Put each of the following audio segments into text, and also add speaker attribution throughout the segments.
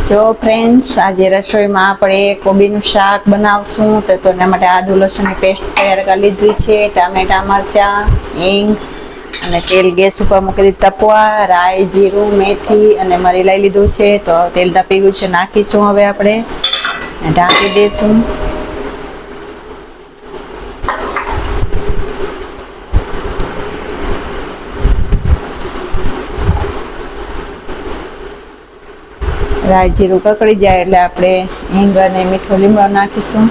Speaker 1: જો ફ્રેન્ડ્સ, આજે રસોઈમાં આપણે કોબીનું શાક બનાવશું તો એના માટે આદુ લસણની પેસ્ટ તૈયાર કરી લીધી છે, ટામેટા મરચાં, હિંગ અને તેલ ગેસ ઉપર મૂકી દીધું તપવા, રાઈ જીરું મેથી અને મરી લઈ લીધું છે. તો તેલ તપી ગયું છે, નાખીશું હવે આપણે ઢાંકી દઈશું. રાઈ જીરું કકડી જાય એટલે આપણે હિંગ અને મીઠો લીમડો નાખીશું.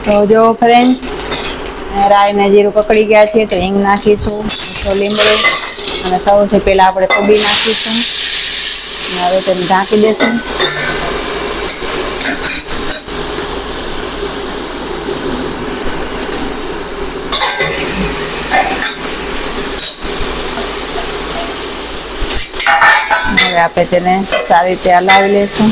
Speaker 1: તો જો ફ્રેન્ડ્સ, રાઈ ને જીરું કકડી ગયા છે તો હિંગ નાખીશું, મીઠો લીમડો અને સૌથી પહેલા આપણે કોબી નાખીશું. હવે તેને ઢાંકી દઈશું. હવે આપણે તેને સારી રીતે હલાવી લઈશું.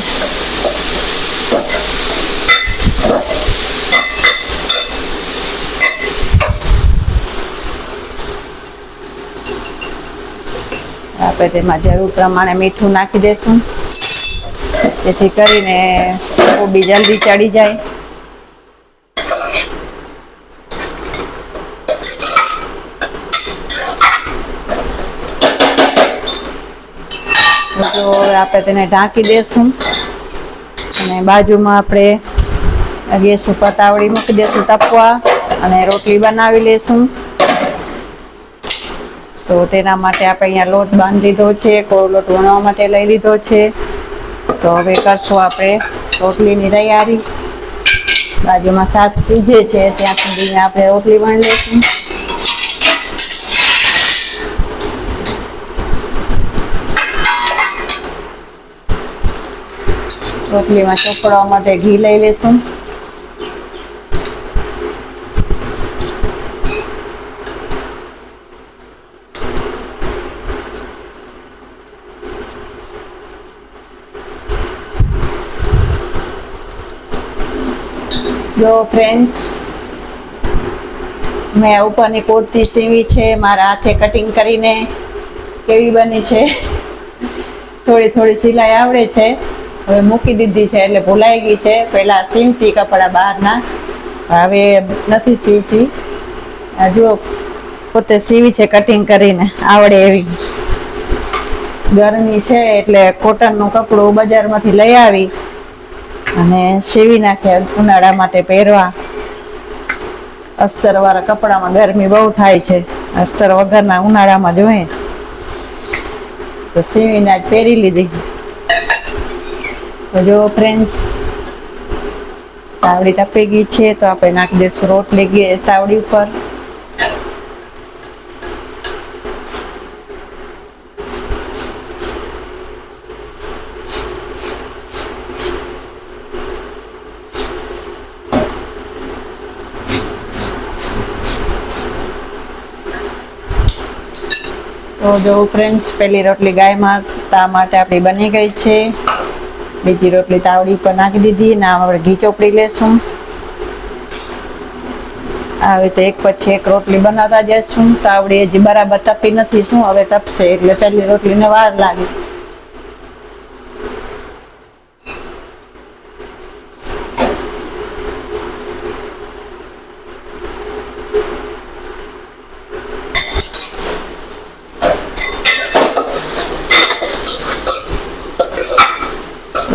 Speaker 1: આપણે તેમાં જરૂર પ્રમાણે મીઠું નાખી દઈશું, જેથી કરીને કોબી જલ્દી ચડી જાય. તો આપણે તેને ઢાંકી દઈશું અને બાજુમાં આપણે ગેસ ઉપર તાવડી મૂકી દઈશું તપવા અને રોટલી બનાવી લઈશું. તો તેના માટે આપણે અહીંયા લોટ બાંધી લીધો છે, કોરો લોટ વણવા માટે લઈ લીધો છે. તો હવે કરશું આપણે રોટલીની તૈયારી. બાજુમાં શાક સીજે છે ત્યાં સુધી આપણે રોટલી વણી લઈશું. રોટલીમાં ચોપડવા માટે ઘી લઈ લઈશું. જો ફ્રેન્ડ્સ, મેં ઉપરની કુર્તી સીવી છે મારા હાથે કટિંગ કરીને. કેવી બની છે? થોડી થોડી સિલાઈ આવડે છે, હવે મૂકી દીધી છે એટલે ભૂલાઈ ગઈ છે. પહેલાં સીવતી કપડાં બહારના, હવે નથી સીવતી. જો પોતે સીવી છે કટિંગ કરીને, આવડે એવી. ગરમી છે એટલે કોટનનું કપડું બજારમાંથી લઈ આવી અને સીવી નાખ્યા ઉનાળા માટે પહેરવા. અસ્તરવાળા કપડામાં ગરમી બહુ થાય છે, અસ્તર વગરના ઉનાળામાં જોઈએ તો સીવીને જ પહેરી લીધી. તો જો ફ્રેન્ડ્સ, તાવડી તપી ગઈ છે તો આપણે નાખી દઈશું રોટલી તાવડી ઉપર. તો જો ફ્રેન્ડ્સ, પહેલી રોટલી ગાય માતા માટે આપણી બની ગઈ છે. બીજી રોટલી તાવડી પર નાખી દીધી ને આપણે ઘી ચોપડી લેશું. આવી તો એક પછી એક રોટલી બનાવતા જઈશું. તાવડી હજી બરાબર તપી નથી, શું હવે તપશે એટલે પહેલી રોટલીને વાર લાગે.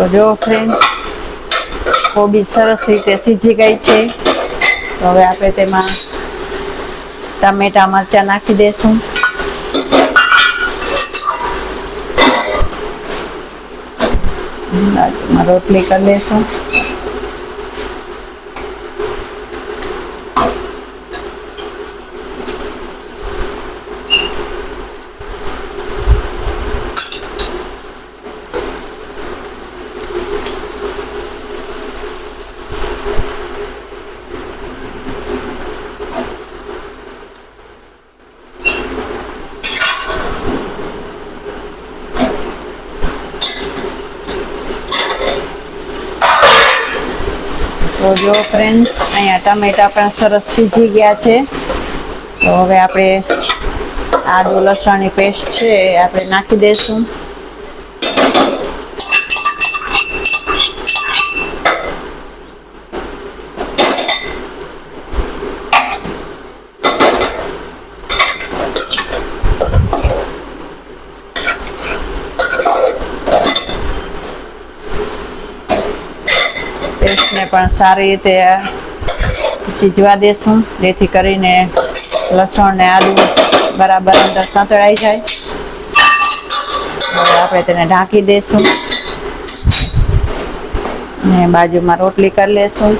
Speaker 1: તો જો ફ્રેન્ડ, કોબી સરસ રીતે સીજી ગઈ છે. તો હવે આપણે તેમાં ટામેટા મરચાં નાખી દઈશું. બાજુમાં રોટલી કરી લઈશું. તો જો ફ્રેન્ડ્સ, અહીંયા ટમેટા પણ સરસ સીજી ગયા છે. તો હવે આપણે આદુ લસણની પેસ્ટ છે એ આપણે નાખી દઈશું. પેસ્ટને પણ સારી રીતે સીજવા દેશું, જેથી કરીને લસણ ને આદુ બરાબર અંદર સંતળાઈ જાય. હવે આપણે તેને ઢાંકી દઈશું અને બાજુમાં રોટલી કરી લેશું.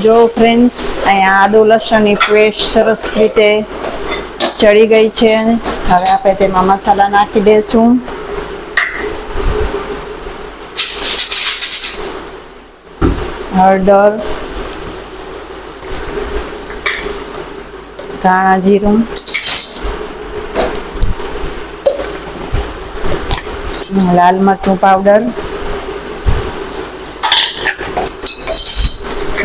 Speaker 1: જો ફ્રેન્ડ્સ, અહીંયા આદુ લસણની પેસ્ટ સરસ રીતે ચડી ગઈ છે. હવે આપણે તેમાં મસાલા નાખી દઈશું. હળદર, ધાણા જીરું, લાલ મરચું પાવડર.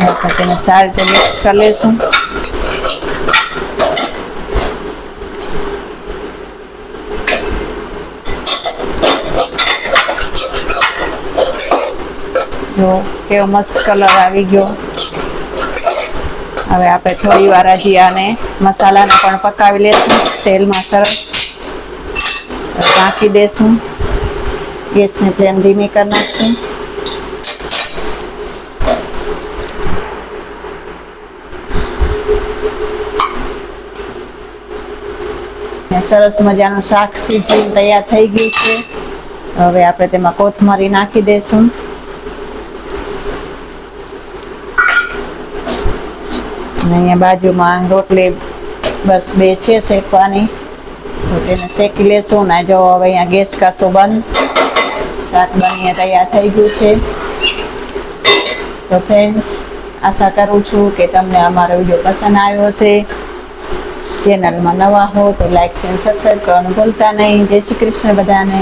Speaker 1: આપણે તેને સારી રીતે મિક્સ કરી લઈશું. જો કેવો મસ્ત કલર આવી ગયો. હવે આપણે થોડી વાર હજી આને મસાલાને પણ પકાવી લઈશું તેલમાં સરસ. નાખી દઈશું. ગેસની ફ્લેમ ધીમી કરી નાખશું. સરસ મજાનું શાક સીજીને તૈયાર થઈ ગયું છે. હવે આપણે તેમાં કોથમરી નાખી દઈશું. અને અહીંયા બાજુમાં રોટલી બસ બે છે શેકવાની, તો તેને શેકી લેશું. ને જો હવે અહીંયા ગેસ કરશું બંધ. શાક બનીને તૈયાર થઈ ગયું છે. તો ફ્રેન્ડ્સ, આશા કરું છું કે તમને અમારો વિડીયો પસંદ આવ્યો હશે. ચેનલમાં નવા હો તો લાઈક અને સબસ્ક્રાઈબ કરવાનું ભૂલતા નહીં. જય શ્રી કૃષ્ણ બધાને.